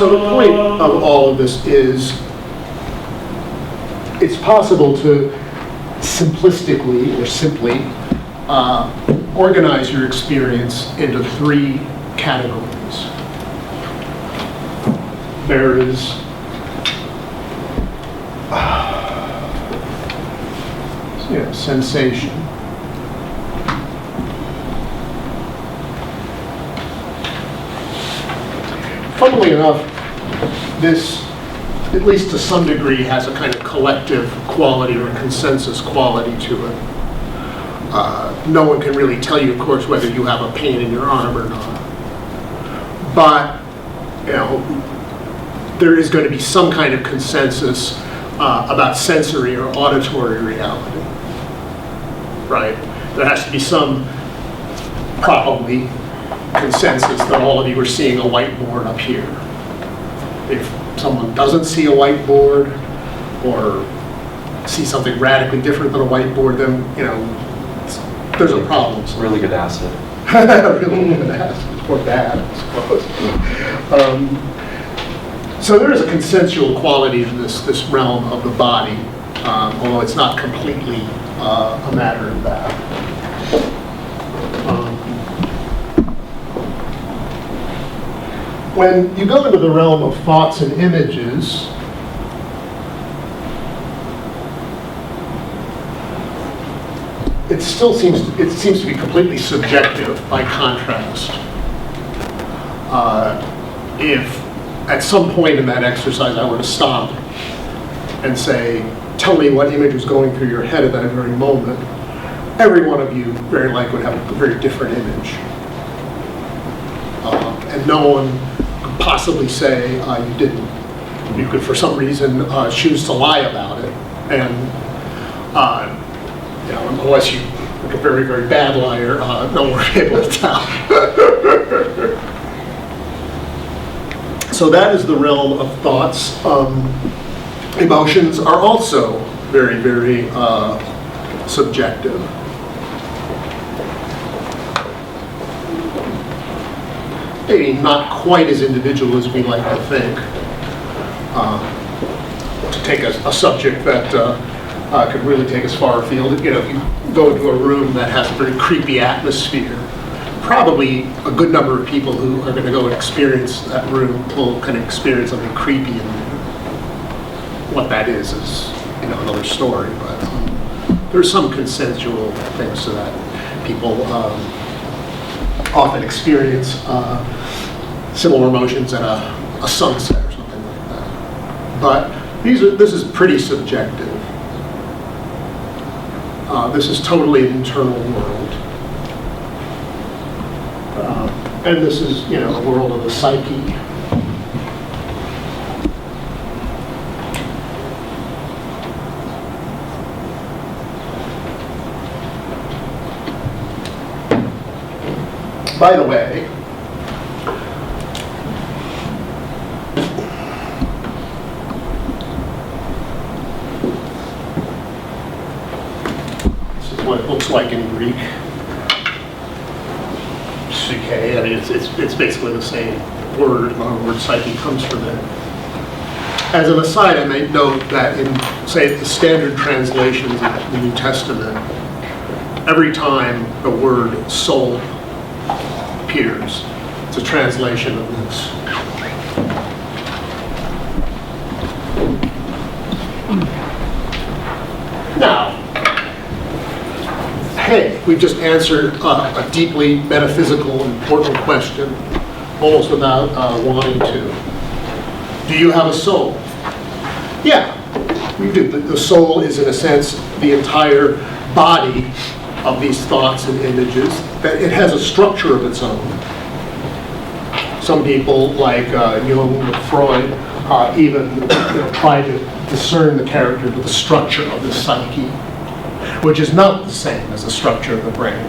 So the point of all of this is it's possible to simplistically or simply organize your experience into three categories. There is sensation. Funnily enough, this, at least to some degree, has a kind of collective quality or a consensus quality to it. No one can really tell you, of course, whether you have a pain in your arm or not. But, there is going to be some kind of consensus about sensory or auditory reality, right? There has to be some, probably, consensus that all of you are seeing a whiteboard up here. If someone doesn't see a whiteboard or see something radically different than a whiteboard, then, there's a problem. Really good asset. Really good asset. Or bad, I suppose. So there is a consensual quality to this realm of the body, although it's not completely a matter of that. When you go into the realm of thoughts and images, it seems to be completely subjective by contrast. If at some point in that exercise I were to stop and say, tell me what image was going through your head at that very moment, every one of you very likely would have a very different image. And no one could possibly say you didn't. You could, for some reason, choose to lie about it. And unless you like a very, very bad liar, no one will be able to tell. So that is the realm of thoughts. Emotions are also very, very subjective. Maybe not quite as individual as we like to think. To take a subject that could really take us far afield, if you go into a room that has a very creepy atmosphere, probably a good number of people who are going to go and experience that room will kind of experience something creepy in there. What that is another story, but there's some consensual things to that. People often experience similar emotions at a sunset or something like that. But this is pretty subjective. This is totally an internal world. And this is, a world of the psyche. By the way, this is what it looks like in Greek. Psyche, I mean, it's basically the same word. The word psyche comes from it. As an aside, I may note that in, say, the standard translations of the New Testament, every time the word soul appears, it's a translation of this. Now, hey, we've just answered a deeply metaphysical, important question, almost without wanting to. Do you have a soul? Yeah, you do. The soul is, in a sense, the entire body of these thoughts and images. That it has a structure of its own. Some people, like Jung or Freud, even try to discern the character of the structure of the psyche, which is not the same as the structure of the brain.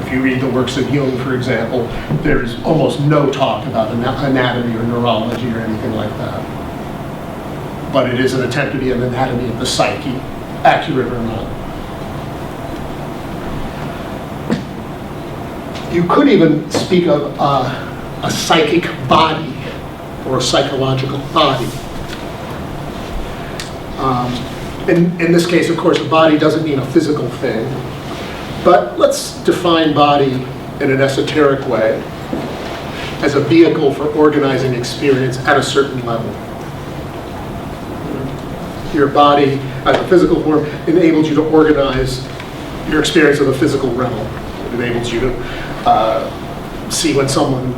If you read the works of Jung, for example, there's almost no talk about anatomy or neurology or anything like that. But it is an attempt to be an anatomy of the psyche, accurate or not. You could even speak of a psychic body or a psychological body. In this case, of course, a body doesn't mean a physical thing, but let's define body in an esoteric way as a vehicle for organizing experience at a certain level. Your body, as a physical form, enables you to organize your experience of the physical realm. It enables you to see when someone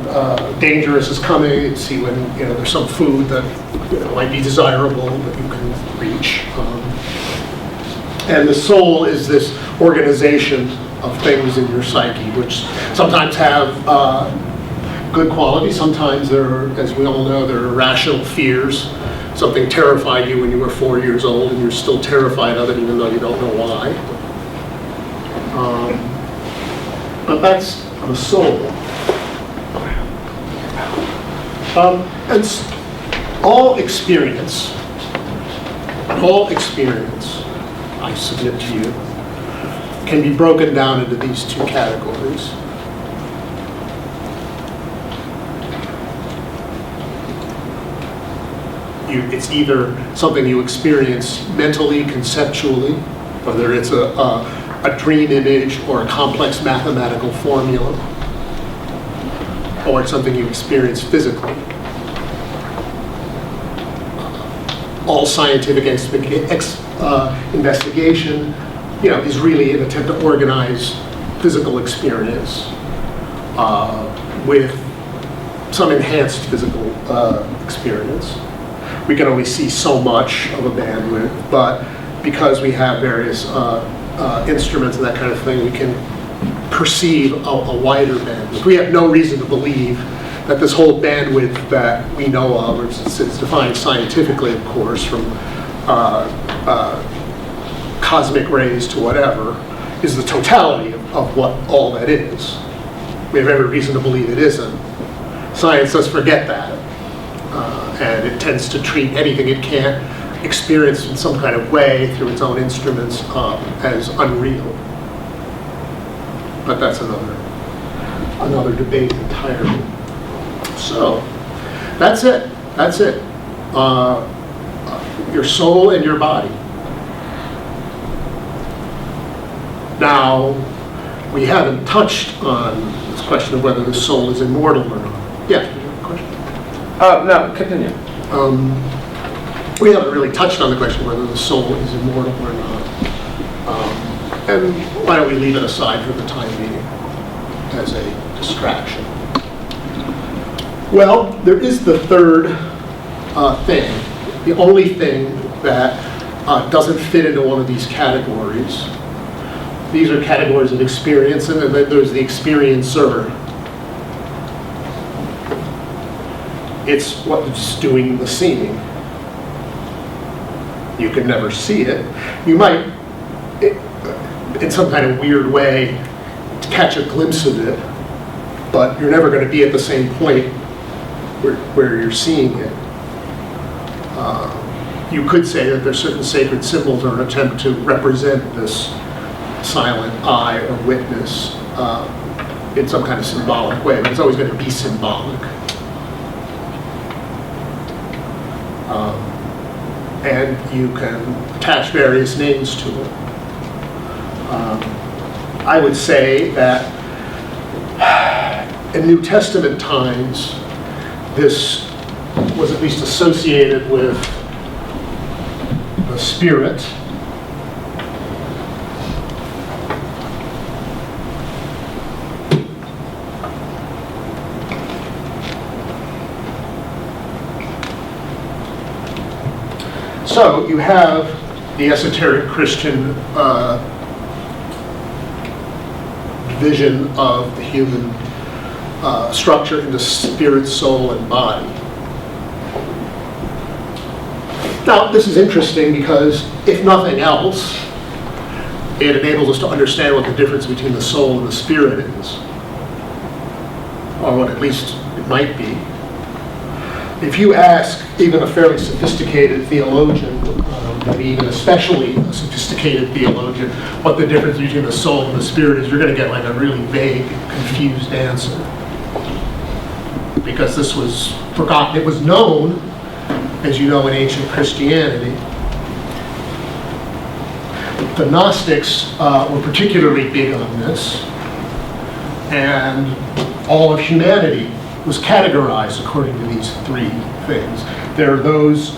dangerous is coming, see when there's some food that might be desirable that you can reach. And the soul is this organization of things in your psyche, which sometimes have good qualities. Sometimes there are, as we all know, there are irrational fears. Something terrified you when you were 4 years old, and you're still terrified of it, even though you don't know why. But that's the soul. And all experience, I submit to you, can be broken down into these two categories. It's either something you experience mentally, conceptually, whether it's a dream image or a complex mathematical formula, or it's something you experience physically. All scientific investigation, is really an attempt to organize physical experience with some enhanced physical experience. We can only see so much of a bandwidth, but because we have various instruments and that kind of thing, we can perceive a wider bandwidth. We have no reason to believe that this whole bandwidth that we know of, or it's defined scientifically, of course, from cosmic rays to whatever, is the totality of what all that is. We have every reason to believe it isn't. Science does forget that. And it tends to treat anything it can't experience in some kind of way through its own instruments as unreal. But that's another debate entirely. So, that's it. Your soul and your body. Now, we haven't touched on this question of whether the soul is immortal or not. Yeah, did you have a question? No, continue. We haven't really touched on the question whether the soul is immortal or not. And why don't we leave it aside for the time being as a distraction. Well, there is the third thing, the only thing that doesn't fit into one of these categories. These are categories of experience, and then there's the experiencer. It's what's doing the seeing. You can never see it. You might, in some kind of weird way, catch a glimpse of it, but you're never going to be at the same point where you're seeing it. You could say that there's certain sacred symbols or an attempt to represent this silent eye or witness in some kind of symbolic way, but it's always going to be symbolic. And you can attach various names to it. I would say that in New Testament times, this was at least associated with the Spirit. So you have the esoteric Christian vision of the human structure into spirit, soul, and body. Now, this is interesting because, if nothing else, it enables us to understand what the difference between the soul and the spirit is, or what at least it might be. If you ask even a fairly sophisticated theologian, maybe even especially a sophisticated theologian, what the difference between the soul and the spirit is, you're going to get like a really vague, confused answer. because this was forgotten. It was known, as you know, in ancient Christianity. The Gnostics were particularly big on this, and all of humanity was categorized according to these three things. There are those,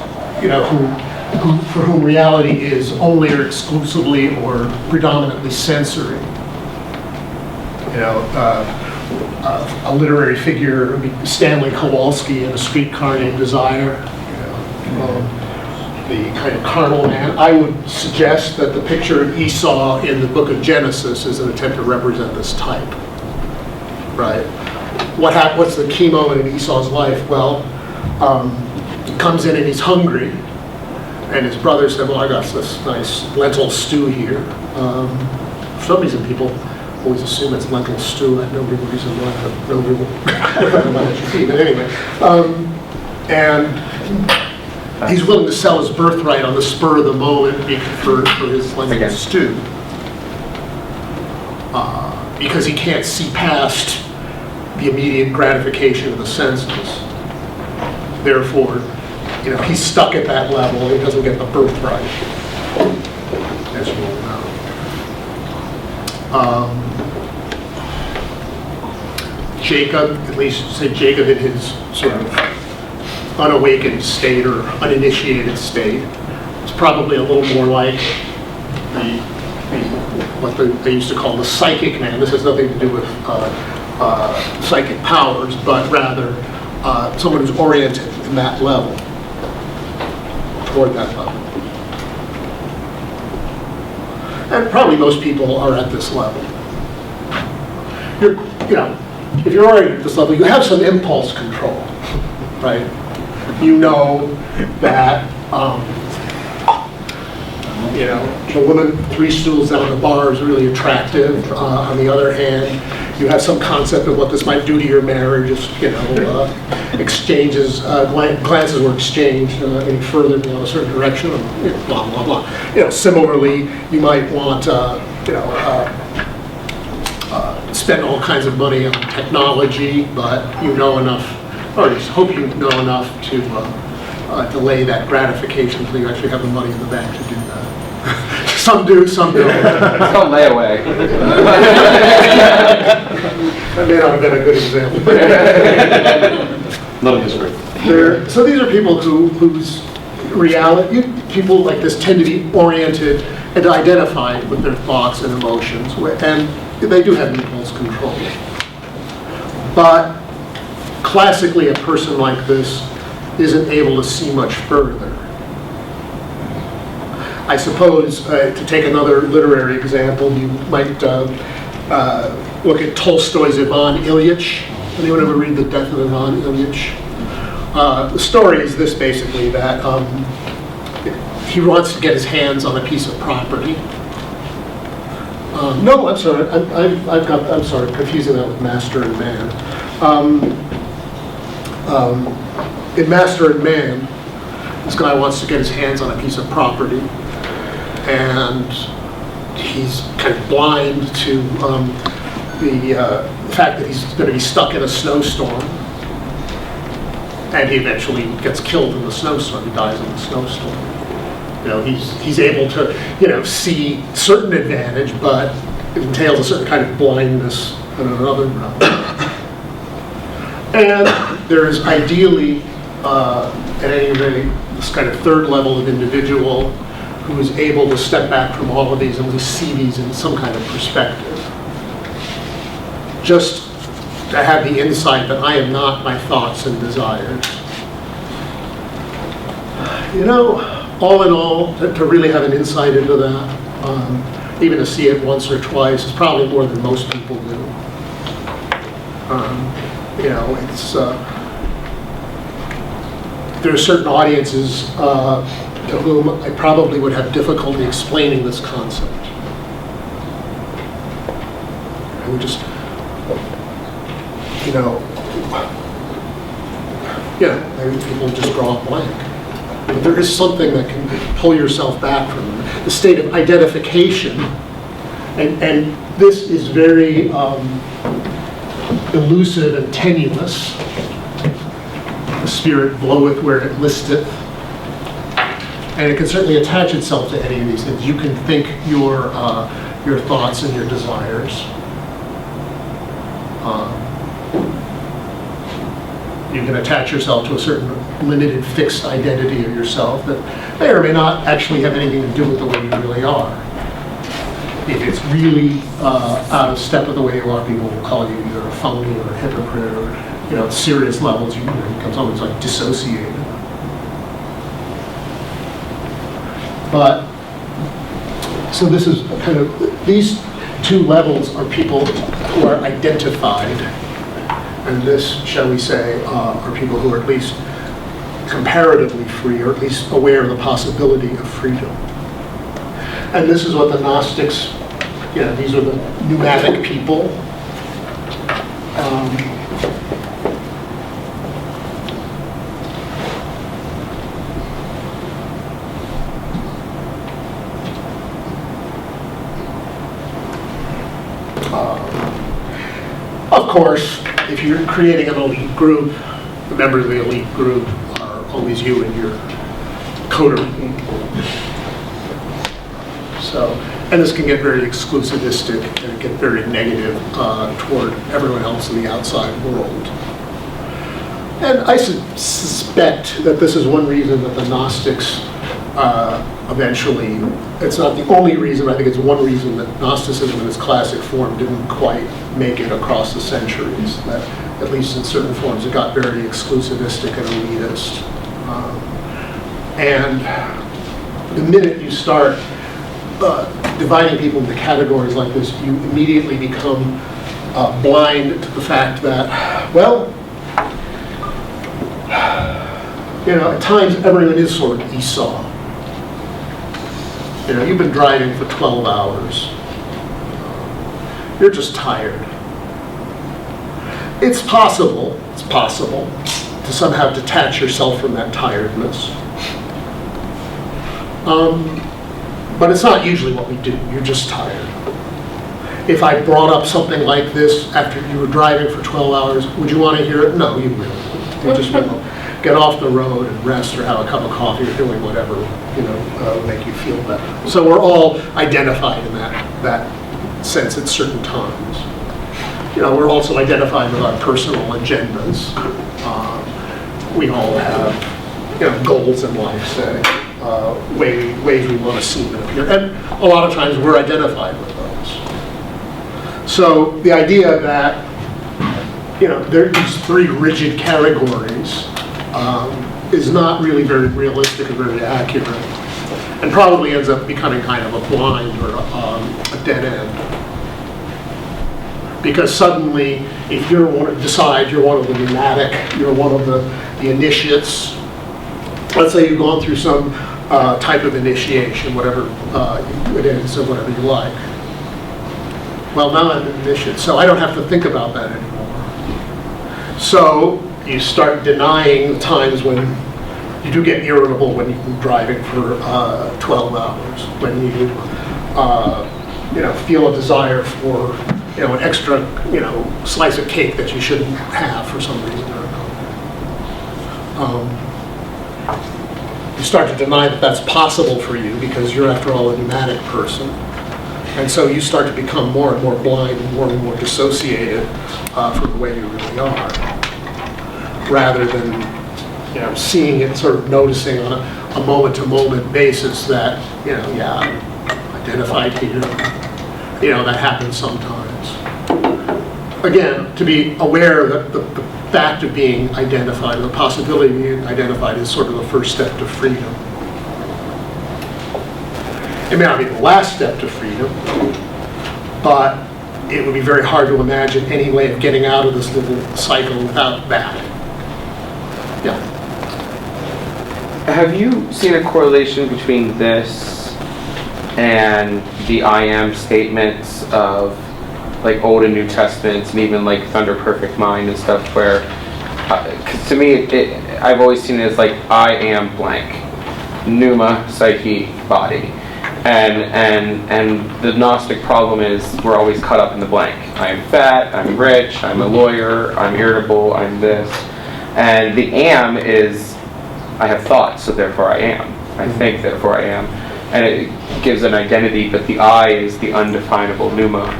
for whom reality is only or exclusively or predominantly sensory. A literary figure, Stanley Kowalski in A Streetcar Named Desire, the kind of carnal man. I would suggest that the picture of Esau in the book of Genesis is an attempt to represent this type, right? What's the key moment in Esau's life? Well, he comes in and he's hungry, and his brother said, well, I got this nice lentil stew here. For some reason, people always assume it's lentil stew. I have no reason why. But anyway, and he's willing to sell his birthright on the spur of the moment for his lentil stew, because he can't see past the immediate gratification of the senses. Therefore, he's stuck at that level. He doesn't get the birthright, as you all know. Jacob, at least say Jacob in his sort of unawakened state or uninitiated state, is probably a little more like what they used to call the psychic man. This has nothing to do with psychic powers, but rather someone who's oriented in that level, toward that level. And probably most people are at this level. If you're already at this level, you have some impulse control, right? You know that, the woman 3 stools down the bar is really attractive. On the other hand, you have some concept of what this might do to your marriage if, glances were exchanged any further in a certain direction, blah, blah, blah. Similarly, you might want, spend all kinds of money on technology, but you know enough, or at least hope you know enough to delay that gratification until you actually have the money in the bank to do that. Some do, some don't. It's called layaway. That may not have been a good example. Not in history. So these are people whose reality, people like this tend to be oriented and identified with their thoughts and emotions, and they do have impulse control. But classically, a person like this isn't able to see much further. I suppose, to take another literary example, you might look at Tolstoy's Ivan Ilyich. Anyone ever read The Death of Ivan Ilyich? The story is this, basically, that he wants to get his hands on a piece of property. No, I'm sorry. I'm sorry, confusing that with Master and Man. In Master and Man, this guy wants to get his hands on a piece of property, and he's kind of blind to the fact that he's going to be stuck in a snowstorm, and he eventually gets killed in the snowstorm. He dies in the snowstorm. He's able to, see certain advantage, but it entails a certain kind of blindness in another realm. And there is ideally, at any rate, this kind of third level of individual who is able to step back from all of these and to see these in some kind of perspective. Just to have the insight that I am not my thoughts and desires. All in all, to really have an insight into that, even to see it once or twice, is probably more than most people do. There are certain audiences to whom I probably would have difficulty explaining this concept. I would just, maybe people just draw a blank. But there is something that can pull yourself back from the state of identification, and this is very elusive and tenuous, the Spirit bloweth where it listeth. And it can certainly attach itself to any of these things. You can think your thoughts and your desires. You can attach yourself to a certain limited, fixed identity of yourself that may or may not actually have anything to do with the way you really are. If it's really out of step with the way you are, people will call you either a phony or a hypocrite, or at serious levels, you become someone who's like dissociated. But so this is kind of, these two levels are people who are identified, and this, shall we say, are people who are at least comparatively free, or at least aware of the possibility of freedom. And this is what the Gnostics, these are the pneumatic people. Of course, if you're creating an elite group, the members of the elite group are always you and your coterie. So, and this can get very exclusivistic and it get very negative toward everyone else in the outside world. And I suspect that this is one reason that the Gnostics eventually, it's not the only reason, I think it's one reason that Gnosticism in its classic form didn't quite make it across the centuries, that at least in certain forms it got very exclusivistic and elitist. And the minute you start dividing people into categories like this, you immediately become blind to the fact that, well, at times everyone is sort of Esau. You've been driving for 12 hours. You're just tired. It's possible to somehow detach yourself from that tiredness. But it's not usually what we do. You're just tired. If I brought up something like this after you were driving for 12 hours, would you want to hear it? No, you wouldn't. You just want to get off the road and rest or have a cup of coffee or doing whatever, would make you feel better. So we're all identified in that sense at certain times. We're also identified with our personal agendas. We all have, goals in life, say, ways we want to see them appear. And a lot of times we're identified with those. So the idea that, there are these three rigid categories is not really very realistic or very accurate, and probably ends up becoming kind of a blind or a dead end. Because suddenly, if you're decide you're one of the pneumatic, you're one of the initiates, let's say you've gone through some type of initiation, whatever it is, or whatever you like. Well, now I'm an initiate, so I don't have to think about that anymore. So you start denying the times when you do get irritable when you're driving for 12 hours, when you feel a desire for an extra slice of cake that you shouldn't have for some reason or another. You start to deny that that's possible for you because you're, after all, a pneumatic person. And so you start to become more and more blind and more dissociated from the way you really are, rather than seeing it, sort of noticing on a moment-to-moment basis that, I'm identified here. That happens sometimes. Again, to be aware that the fact of being identified, the possibility of being identified, is sort of the first step to freedom. It may not be the last step to freedom, but it would be very hard to imagine any way of getting out of this little cycle without that. Yeah. Have you seen a correlation between this and the I am statements of like Old and New Testaments, and even like Thunder Perfect Mind and stuff, where, cause to me, I've always seen it as like, I am blank, pneuma, psyche, body. And the Gnostic problem is we're always caught up in the blank. I'm fat, I'm rich, I'm a lawyer, I'm irritable, I'm this. And the am is, I have thoughts, so therefore I am. I think, therefore I am. And it gives an identity, but the I is the undefinable pneuma,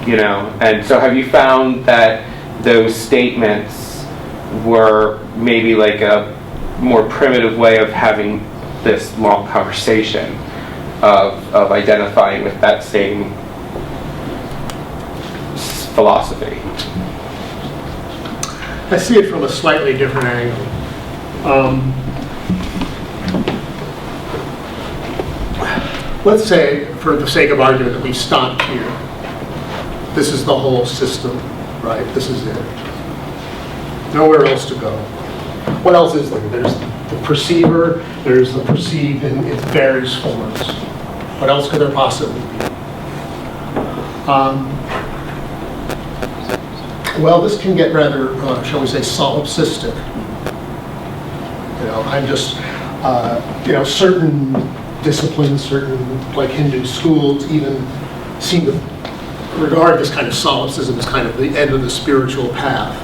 you know. And so have you found that those statements were maybe like a more primitive way of having this long conversation of identifying with that same philosophy? I see it from a slightly different angle. Let's say, for the sake of argument, that we stopped here. This is the whole system, right? This is it. Nowhere else to go. What else is there? There's the perceiver, there's the perceived in its various forms. What else could there possibly be? Well, this can get rather, shall we say, solipsistic. You know, I'm just, certain disciplines, certain, like Hindu schools, even seem to regard this kind of solipsism as kind of the end of the spiritual path.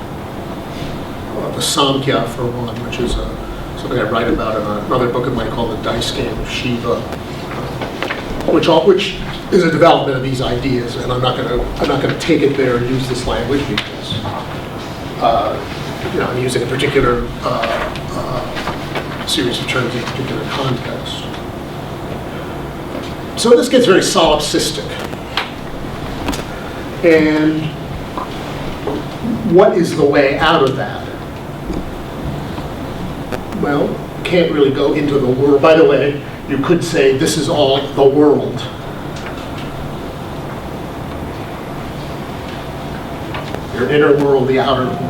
The Samkhya, for one, which is something I write about in another book of mine called The Dice Game of Shiva, which is a development of these ideas, and I'm not going to take it there and use this language because I'm using a particular series of terms in a particular context. So this gets very solipsistic. And what is the way out of that? Well, you can't really go into the world. By the way, you could say this is all the world. Your inner world, the outer world.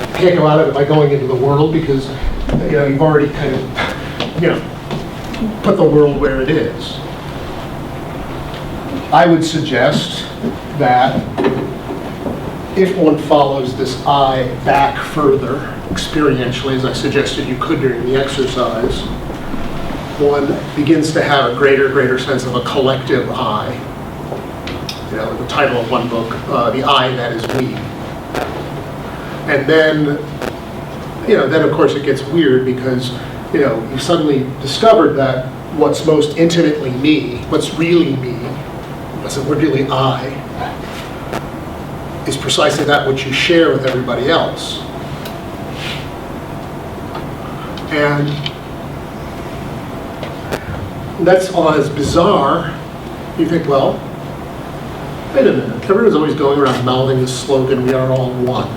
You can't go out of it by going into the world because you've already kind of put the world where it is. I would suggest that if one follows this I back further, experientially, as I suggested you could during the exercise, one begins to have a greater sense of a collective I. The title of one book, The I That Is We. And then of course it gets weird because, you suddenly discovered that what's most intimately me, what's really me, what's really I, is precisely that which you share with everybody else. And that's all as bizarre. You think, well, wait a minute, everyone's always going around mouthing this slogan, we are all one.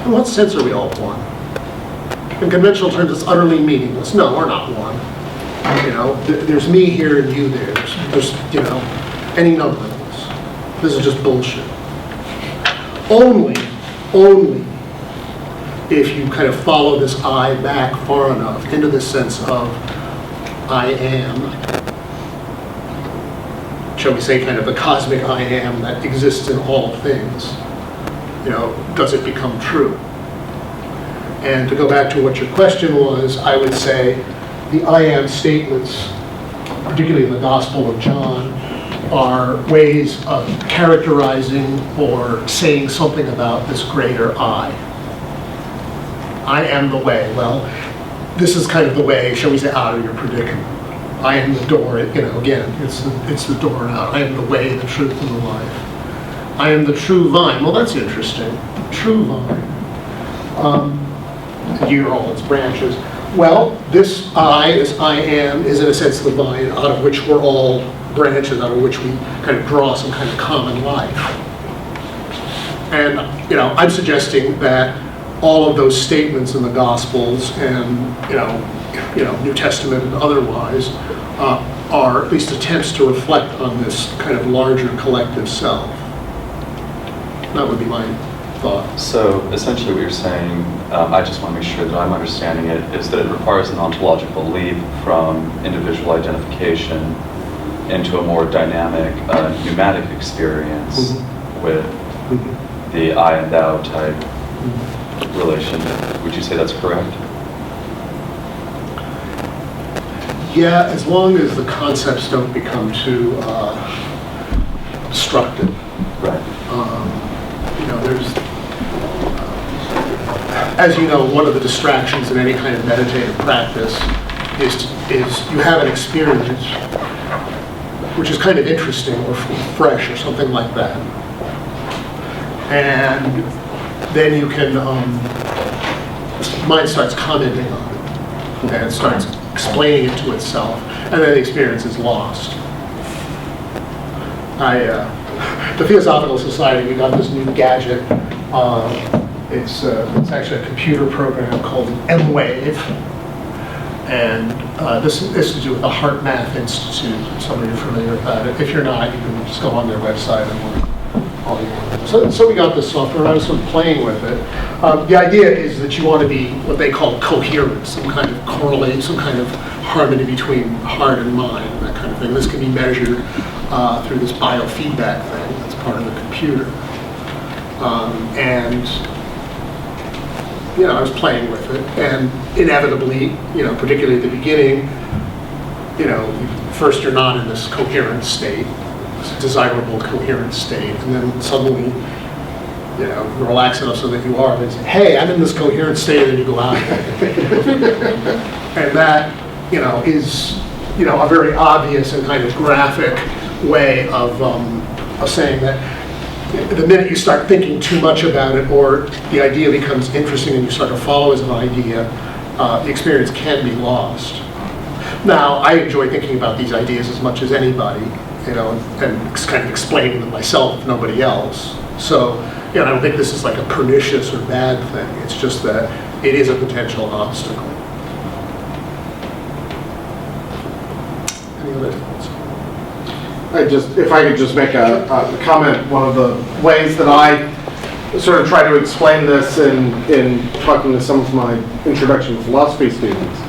In what sense are we all one? In conventional terms, it's utterly meaningless. No, we're not one. There's me here and you there. There's any number of us. This is just bullshit. Only if you kind of follow this I back far enough into this sense of I am, shall we say, kind of the cosmic I am that exists in all things, does it become true? And to go back to what your question was, I would say the I am statements, particularly in the Gospel of John, are ways of characterizing or saying something about this greater I. I am the way. Well, this is kind of the way, shall we say, out of your predicament. I am the door, again, it's the door out. I am the way, the truth, and the life. I am the true vine. Well, that's interesting. The true vine. Here are all its branches. Well, this I am, is in a sense the vine out of which we're all branches, out of which we kind of draw some kind of common life. And, I'm suggesting that all of those statements in the Gospels and, New Testament and otherwise, are at least attempts to reflect on this kind of larger collective self. That would be my thought. So essentially what you're saying, I just want to make sure that I'm understanding it, is that it requires an ontological leap from individual identification into a more dynamic, pneumatic experience with the I and thou type relation. Would you say that's correct? Yeah, as long as the concepts don't become too obstructive. Right. there's, as you know, one of the distractions in any kind of meditative practice is you have an experience which is kind of interesting or fresh or something like that. And then you can, mind starts commenting on it, and it starts explaining it to itself, and then the experience is lost. The Theosophical Society, we got this new gadget. It's actually a computer program called M-Wave. And this is to do with the Heart Math Institute. Some of you are familiar with that. If you're not, you can just go on their website and learn all you want. So we got this software. I was sort of playing with it. The idea is that you want to be what they call coherent, some kind of correlate, some kind of harmony between heart and mind, that kind of thing. This can be measured through this biofeedback thing that's part of the computer. I was playing with it, and inevitably, particularly at the beginning, first you're not in this coherent state, this desirable coherent state, and then suddenly, you relax enough so that you are, and say, hey, I'm in this coherent state, and then you go out. And that, is, a very obvious and kind of graphic way of saying that the minute you start thinking too much about it, or the idea becomes interesting and you start to follow as an idea, the experience can be lost. Now, I enjoy thinking about these ideas as much as anybody, and kind of explaining them myself, if nobody else. So, I don't think this is like a pernicious or bad thing. It's just that it is a potential obstacle. Any other thoughts? If I could just make a comment, one of the ways that I sort of try to explain this in talking to some of my introduction to philosophy students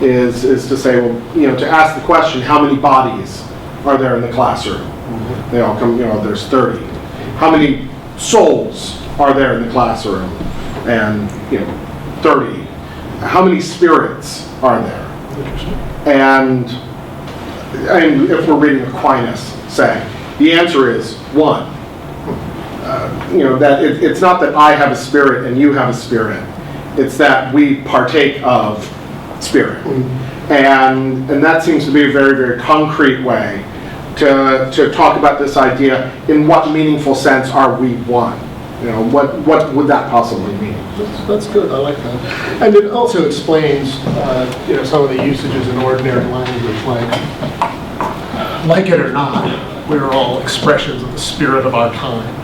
is to say, well, to ask the question, how many bodies are there in the classroom? They all come, there's 30. How many souls are there in the classroom? And, 30. How many spirits are there? And if we're reading Aquinas, say, the answer is one. That it's not that I have a spirit and you have a spirit. It's that we partake of spirit. And that seems to be a very, very concrete way to talk about this idea. In what meaningful sense are we one? What would that possibly mean? That's good. I like that. And it also explains, some of the usages in ordinary language, like it or not, we're all expressions of the spirit of our time.